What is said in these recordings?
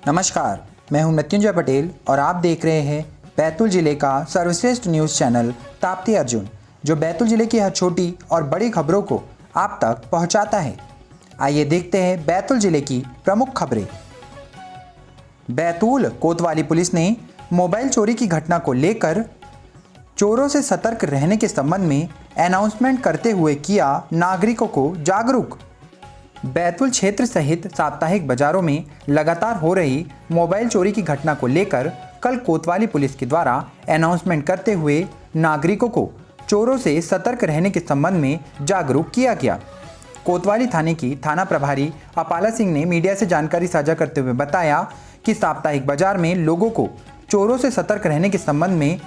नमस्कार, मैं हूं मृत्युंजय पटेल और आप देख रहे हैं बैतूल जिले का सर्वश्रेष्ठ न्यूज़ चैनल ताप्ती अर्जुन, जो बैतूल जिले की हर छोटी और बड़ी खबरों को आप तक पहुंचाता है। आइए देखते हैं बैतूल जिले की प्रमुख खबरें। बैतूल कोतवाली पुलिस ने मोबाइल चोरी की घटना को लेकर चोरों से सतर्क रहने के संबंध में अनाउंसमेंट करते हुए किया नागरिकों को जागरूक। बैतूल क्षेत्र सहित साप्ताहिक बाजारों में लगातार हो रही मोबाइल चोरी की घटना को लेकर कल कोतवाली पुलिस के द्वारा अनाउंसमेंट करते हुए नागरिकों को चोरों से सतर्क रहने के संबंध में जागरूक किया गया। कोतवाली थाने की थाना प्रभारी अपाला सिंह ने मीडिया से जानकारी साझा करते हुए बताया कि साप्ताहिक बाजार में लोगों को चोरों से सतर्क रहने के संबंध में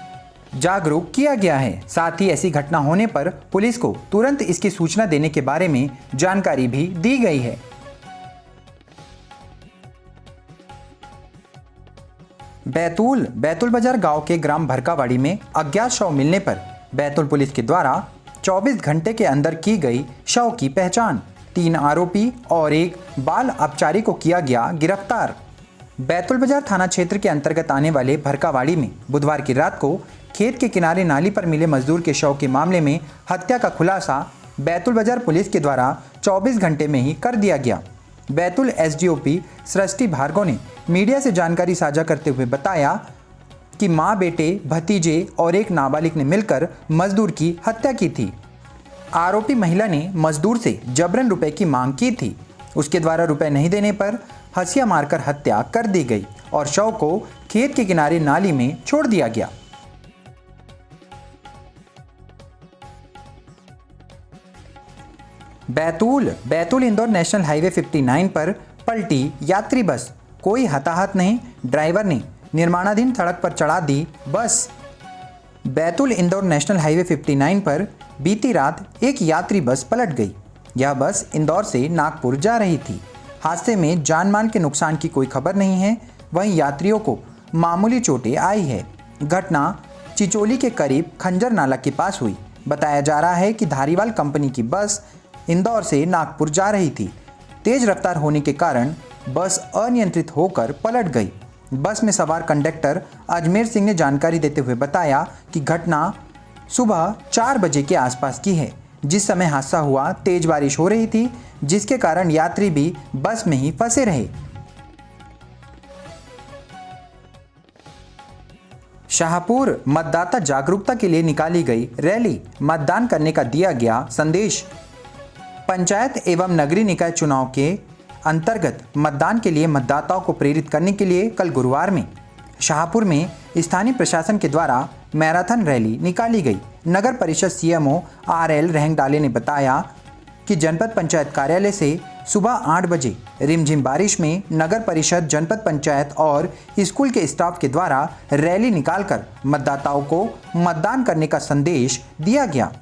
जागरूक किया गया है। साथ ही ऐसी घटना होने पर पुलिस को तुरंत इसकी सूचना देने के बारे में जानकारी भी दी गई है। बैतूल बाजार गांव के ग्राम भरकावाड़ी में अज्ञात शव मिलने पर बैतूल पुलिस के द्वारा 24 घंटे के अंदर की गई शव की पहचान। 3 आरोपी और एक बाल अपचारी को किया गया गिरफ्तार। बैतूल बाजार थाना क्षेत्र के अंतर्गत आने वाले भरकावाड़ी में बुधवार की रात को खेत के किनारे नाली पर मिले मजदूर के शव के मामले में हत्या का खुलासा बैतूल बाजार पुलिस के द्वारा 24 घंटे में ही कर दिया गया। बैतूल एसडीओपी सृष्टि भार्गव ने मीडिया से जानकारी साझा करते हुए बताया कि मां, बेटे, भतीजे और एक नाबालिग ने मिलकर मजदूर की हत्या की थी। आरोपी महिला ने मजदूर से जबरन रुपए की मांग की थी। उसके द्वारा रुपए नहीं देने पर हंसिया मारकर हत्या कर दी गई और शव को खेत के किनारे नाली में छोड़ दिया गया। बैतूल इंदौर नेशनल हाईवे 59 पर पलटी यात्री बस, कोई हताहत नहीं, ड्राइवर ने निर्माणाधीन सड़क पर चढ़ा दी बस। बैतूल इंदौर नेशनल हाईवे 59 पर बीती रात एक यात्री बस पलट गई। यह बस इंदौर से नागपुर जा रही थी। हादसे में जान माल के नुकसान की कोई खबर नहीं है, वहीं यात्रियों को मामूली चोटें आई है। घटना चिचोली के करीब खंजर नाला के पास हुई। बताया जा रहा है कि धारीवाल कंपनी की बस इंदौर से नागपुर जा रही थी। तेज रफ्तार होने के कारण बस अनियंत्रित होकर पलट गई। बस में सवार कंडक्टर अजमेर सिंह ने जानकारी देते हुए बताया कि घटना सुबह 4 बजे के आसपास की है। जिस समय हादसा हुआ तेज बारिश हो रही थी, जिसके कारण यात्री भी बस में ही फंसे रहे। शाहपुर मतदाता जागरूकता के लिए निकाली गई रैली, मतदान करने का दिया गया संदेश। पंचायत एवं नगरीय निकाय चुनाव के अंतर्गत मतदान के लिए मतदाताओं को प्रेरित करने के लिए कल गुरुवार में शाहपुर में स्थानीय प्रशासन के द्वारा मैराथन रैली निकाली गई। नगर परिषद सीएमओ RL रेहंगडाले ने बताया कि जनपद पंचायत कार्यालय से सुबह 8 बजे रिमझिम बारिश में नगर परिषद, जनपद पंचायत और स्कूल के स्टाफ के द्वारा रैली निकालकर मतदाताओं को मतदान करने का संदेश दिया गया।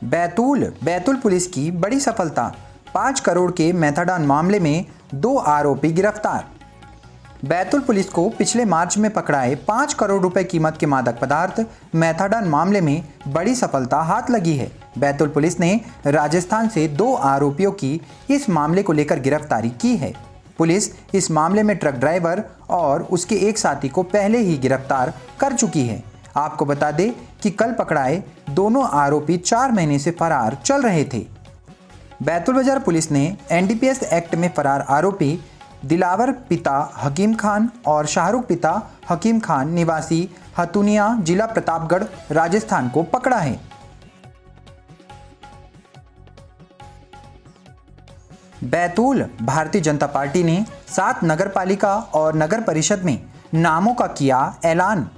बैतूल पुलिस की बड़ी सफलता, 5 करोड़ के मेथाडॉन मामले में 2 आरोपी गिरफ्तार। बैतूल पुलिस को पिछले मार्च में पकड़ाए 5 करोड़ रुपए कीमत के मादक पदार्थ मेथाडॉन मामले में बड़ी सफलता हाथ लगी है। बैतूल पुलिस ने राजस्थान से 2 आरोपियों की इस मामले को लेकर गिरफ्तारी की है। पुलिस इस मामले में ट्रक ड्राइवर और उसके एक साथी को पहले ही गिरफ्तार कर चुकी है। आपको बता दें कि कल पकड़ाए दोनों आरोपी 4 महीने से फरार चल रहे थे। बैतूल बाजार पुलिस ने NDPS एक्ट में फरार आरोपी दिलावर पिता हकीम खान और शाहरुख पिता हकीम खान निवासी हतुनिया, जिला प्रतापगढ़, राजस्थान को पकड़ा है। बैतूल भारतीय जनता पार्टी ने 7 नगरपालिका और नगर परिषद में नामों का किया ऐलान।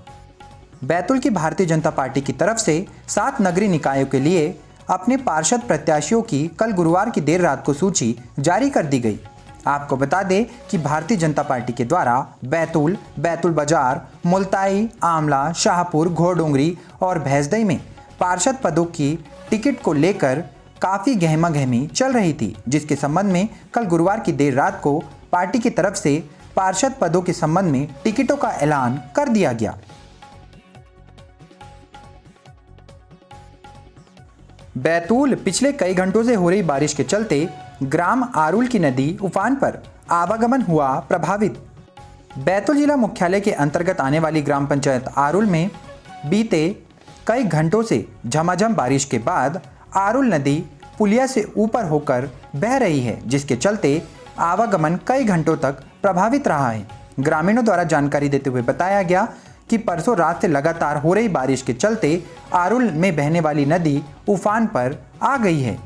बैतूल की भारतीय जनता पार्टी की तरफ से 7 नगरीय निकायों के लिए अपने पार्षद प्रत्याशियों की कल गुरुवार की देर रात को सूची जारी कर दी गई। आपको बता दें कि भारतीय जनता पार्टी के द्वारा बैतूल बाजार, मुल्ताई, आमला, शाहपुर, घोड़डोंगरी और भैंसदई में पार्षद पदों की टिकट को लेकर काफ़ी गहमागहमी चल रही थी, जिसके संबंध में कल गुरुवार की देर रात को पार्टी की तरफ से पार्षद पदों के संबंध में टिकटों का ऐलान कर दिया गया। बैतूल पिछले कई घंटों से हो रही बारिश के चलते ग्राम आरुल की नदी उफान पर, आवागमन हुआ प्रभावित। बैतूल जिला मुख्यालय के अंतर्गत आने वाली ग्राम पंचायत आरुल में बीते कई घंटों से झमाझम बारिश के बाद आरुल नदी पुलिया से ऊपर होकर बह रही है, जिसके चलते आवागमन कई घंटों तक प्रभावित रहा है। ग्रामीणों द्वारा जानकारी देते हुए बताया गया कि परसों रात से लगातार हो रही बारिश के चलते आरुल में बहने वाली नदी उफान पर आ गई है।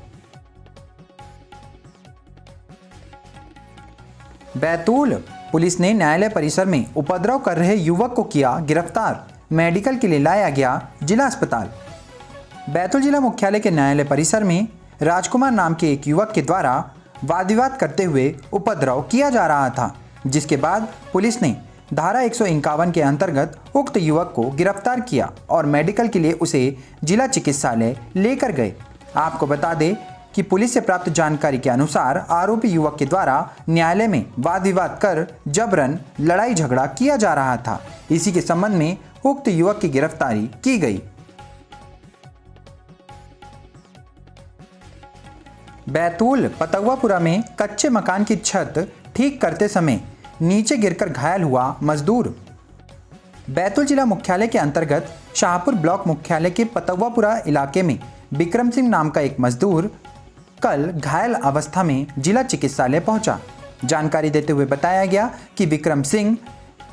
बैतूल पुलिस ने न्यायालय परिसर में उपद्रव कर रहे युवक को किया गिरफ्तार, मेडिकल के लिए लाया गया जिला अस्पताल। बैतूल जिला मुख्यालय के न्यायालय परिसर में राजकुमार नाम के एक युवक के द्वारा वाद विवाद करते हुए उपद्रव किया जा रहा था, जिसके बाद पुलिस ने धारा 151 के अंतर्गत उक्त युवक को गिरफ्तार किया और मेडिकल के लिए उसे जिला चिकित्सालय लेकर गए। आपको बता दें कि पुलिस से प्राप्त जानकारी के अनुसार आरोपी युवक के द्वारा न्यायालय में वाद विवाद कर जबरन लड़ाई झगड़ा किया जा रहा था। इसी के संबंध में उक्त युवक की गिरफ्तारी की गई। बैतूल पतौवापुरा में कच्चे मकान की छत ठीक करते समय नीचे गिरकर घायल हुआ मजदूर। बैतूल जिला मुख्यालय के अंतर्गत शाहपुर ब्लॉक मुख्यालय के पतौवापुरा इलाके में विक्रम सिंह नाम का एक मजदूर कल घायल अवस्था में जिला चिकित्सालय पहुंचा। जानकारी देते हुए बताया गया कि विक्रम सिंह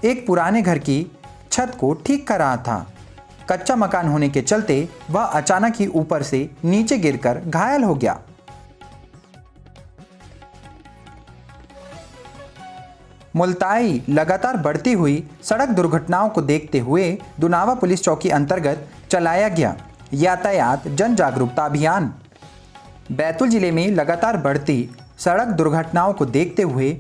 एक पुराने घर की छत को ठीक कर रहा था। कच्चा मकान होने के चलते वह अचानक ही ऊपर से नीचे गिरकर घायल हो गया। मुल्ताई लगातार बढ़ती हुई सड़क दुर्घटनाओं को देखते हुए दुनावा पुलिस चौकी अंतर्गत चलाया गया यातायात जन जागरूकता अभियान। बैतूल जिले में लगातार बढ़ती सड़क दुर्घटनाओं को देखते हुए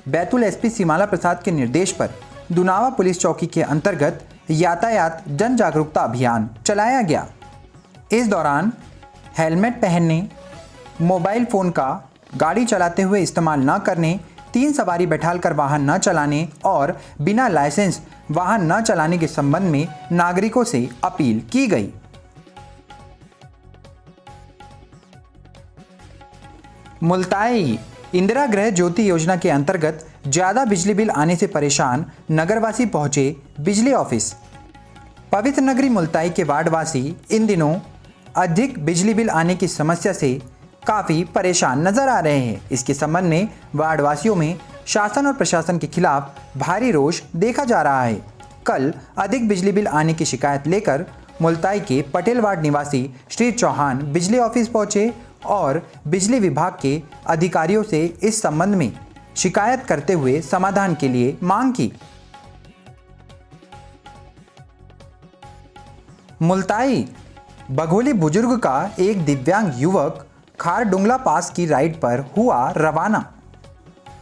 बैतूल एसपी सीमाला प्रसाद के निर्देश पर दुनावा पुलिस चौकी के अंतर्गत यातायात जन जागरूकता अभियान चलाया गया। इस दौरान हेलमेट पहनने, मोबाइल फ़ोन का गाड़ी चलाते हुए इस्तेमाल न करने, 3 सवारी बैठालकर वाहन न चलाने और बिना लाइसेंस वाहन न चलाने के संबंध में नागरिकों से अपील की गई। मुल्ताई इंदिरा गृह ज्योति योजना के अंतर्गत ज़्यादा बिजली बिल आने से परेशान नगरवासी पहुंचे बिजली ऑफिस। पवित्र नगरी मुल्ताई के वार्डवासी इन दिनों अधिक बिजली बिल आने की समस्या से काफ़ी परेशान नजर आ रहे हैं। इसके संबंध में वार्डवासियों में शासन और प्रशासन के खिलाफ भारी रोष देखा जा रहा है। कल अधिक बिजली बिल आने की शिकायत लेकर मुल्ताई के पटेल वार्ड निवासी श्री चौहान बिजली ऑफिस पहुंचे और बिजली विभाग के अधिकारियों से इस संबंध में शिकायत करते हुए समाधान के लिए मांग की। मुल्ताई बघोली बुजुर्ग का एक दिव्यांग युवक खारडुंगला पास की राइड पर हुआ रवाना।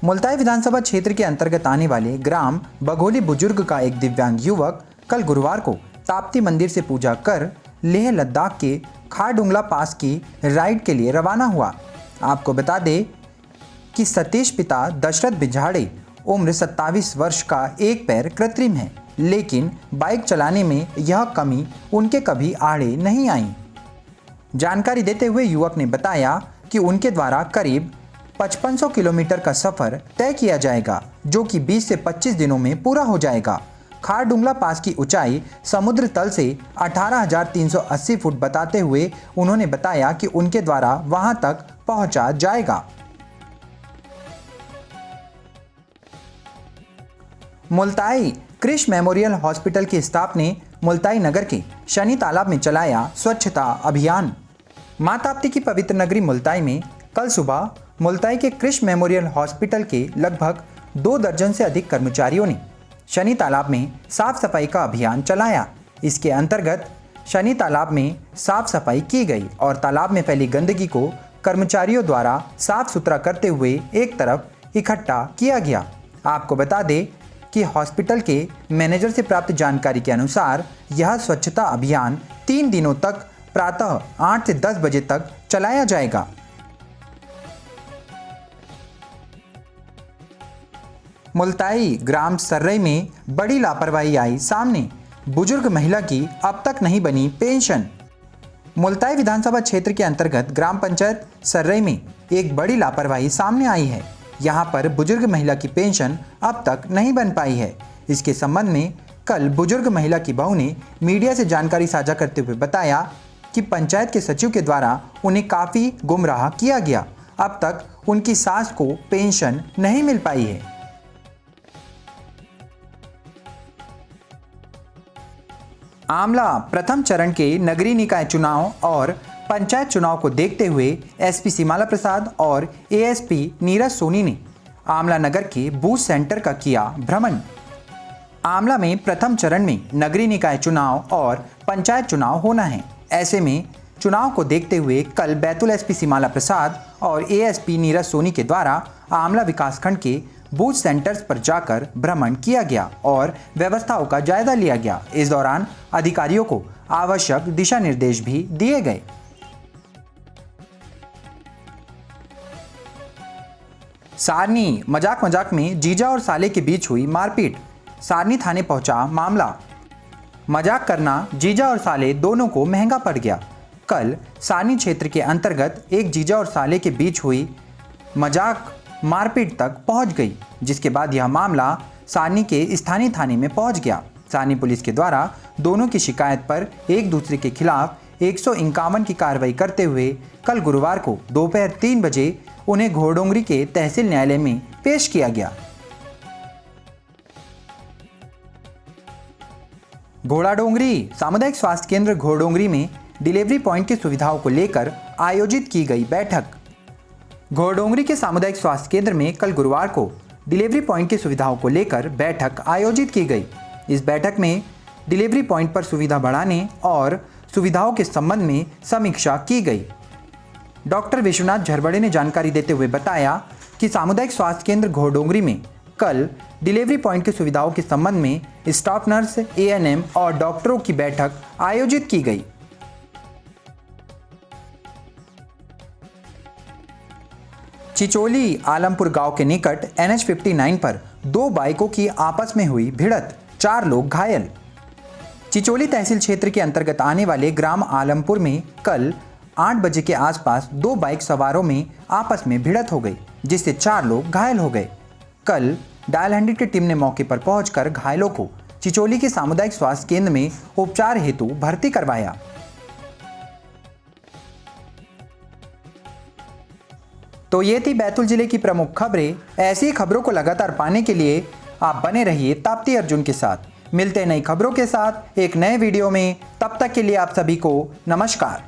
मुल्ताई विधानसभा क्षेत्र के अंतर्गत आने वाले ग्राम बघोली बुजुर्ग का एक दिव्यांग युवक कल गुरुवार को ताप्ती मंदिर से पूजा कर लेह लद्दाख के खारडुंगला पास की राइड के लिए रवाना हुआ। आपको बता दें कि सतीश पिता दशरथ बिझाड़े उम्र 27 वर्ष का एक पैर कृत्रिम है, लेकिन बाइक चलाने में यह कमी उनके कभी आड़े नहीं आई। जानकारी देते हुए युवक ने बताया कि उनके द्वारा करीब 5500 किलोमीटर का सफ़र तय किया जाएगा, जो कि 20 से 25 दिनों में पूरा हो जाएगा। खारडुंगला पास की ऊंचाई समुद्र तल से 18,380 फुट बताते हुए उन्होंने बताया कि उनके द्वारा वहां तक पहुंचा जाएगा। मुल्ताई क्रिश मेमोरियल हॉस्पिटल के स्टाफ ने मुल्ताई नगर के शनि तालाब में चलाया स्वच्छता अभियान। मां ताप्ती की पवित्र नगरी मुल्ताई में कल सुबह मुल्ताई के क्रिश मेमोरियल हॉस्पिटल के लगभग 2 दर्जन से अधिक कर्मचारियों ने शनि तालाब में साफ सफाई का अभियान चलाया। इसके अंतर्गत शनि तालाब में साफ सफाई की गई और तालाब में फैली गंदगी को कर्मचारियों द्वारा साफ सुथरा करते हुए एक तरफ इकट्ठा किया गया। आपको बता दें कि हॉस्पिटल के मैनेजर से प्राप्त जानकारी के अनुसार यह स्वच्छता अभियान 3 दिनों तक प्रातः 8 से 10 बजे तक चलाया जाएगा। मुल्ताई ग्राम सर्रई में बड़ी लापरवाही आई सामने, बुजुर्ग महिला की अब तक नहीं बनी पेंशन। मुल्ताई विधानसभा क्षेत्र के अंतर्गत ग्राम पंचायत सर्रई में एक बड़ी लापरवाही सामने आई है। यहाँ पर बुजुर्ग महिला की पेंशन अब तक नहीं बन पाई है। इसके संबंध में कल बुजुर्ग महिला की बहू ने मीडिया से जानकारी साझा करते हुए बताया कि पंचायत के सचिव के द्वारा उन्हें काफ़ी गुमराह किया गया। अब तक उनकी सास को पेंशन नहीं मिल पाई है। आमला प्रथम चरण के नगरीय निकाय चुनाव और पंचायत चुनाव को देखते हुए एसपी सीमाला प्रसाद और एएसपी नीरज सोनी ने आमला नगर के बूथ सेंटर का किया भ्रमण। आमला में प्रथम चरण में नगरीय निकाय चुनाव और पंचायत चुनाव होना है। ऐसे में चुनाव को देखते हुए कल बैतूल एसपी सीमाला प्रसाद और एएसपी नीरज सोनी के द्वारा आमला विकासखंड के बूथ सेंटर्स पर जाकर भ्रमण किया गया और व्यवस्थाओं का जायजा लिया गया। इस दौरान अधिकारियों को आवश्यक दिशा निर्देश भी दिए गए। सारनी मजाक में जीजा और साले के बीच हुई मारपीट। सारनी थाने पहुंचा मामला। मजाक करना जीजा और साले दोनों को महंगा पड़ गया। कल सारनी क्षेत्र के अंतर्गत एक जीजा और साले के बीच हुई मजाक मारपीट तक पहुंच गई, जिसके बाद यह मामला सारनी के स्थानीय थाने में पहुंच गया। सारनी पुलिस के द्वारा दोनों की शिकायत पर एक दूसरे के खिलाफ 151 की कार्रवाई करते हुए कल गुरुवार को दोपहर 3 बजे उन्हें घोड़डोंगरी के तहसील न्यायालय में पेश किया गया। घोड़ाडोंगरी सामुदायिक स्वास्थ्य केंद्र घोड़डोंगरी में डिलीवरी पॉइंट की सुविधाओं को लेकर आयोजित की गई बैठक। घोड़डोंगरी के सामुदायिक स्वास्थ्य केंद्र में कल गुरुवार को डिलीवरी पॉइंट की सुविधाओं को लेकर बैठक आयोजित की गई। इस बैठक में डिलीवरी पॉइंट पर सुविधा बढ़ाने और सुविधाओं के संबंध में समीक्षा की गई। डॉक्टर विश्वनाथ झरबड़े ने जानकारी देते हुए बताया कि सामुदायिक स्वास्थ्य केंद्र घोड़डोंगरी में कल डिलीवरी पॉइंट की सुविधाओं के संबंध में स्टाफ नर्स, एएनएम और डॉक्टरों की बैठक आयोजित की गई। चिचोली आलमपुर गांव के निकट NH 59 पर 2 बाइकों की आपस में हुई भिड़ंत, 4 लोग घायल। चिचोली तहसील क्षेत्र के अंतर्गत आने वाले ग्राम आलमपुर में कल 8 बजे के आसपास 2 बाइक सवारों में आपस में भिड़ंत हो गई, जिससे 4 लोग घायल हो गए। कल डायल 100 की टीम ने मौके पर पहुंचकर घायलों को चिचोली के सामुदायिक स्वास्थ्य केंद्र में उपचार हेतु भर्ती करवाया। तो ये थी बैतूल जिले की प्रमुख खबरें। ऐसी खबरों को लगातार पाने के लिए आप बने रहिए ताप्ती अर्जुन के साथ। मिलते हैं नई खबरों के साथ एक नए वीडियो में। तब तक के लिए आप सभी को नमस्कार।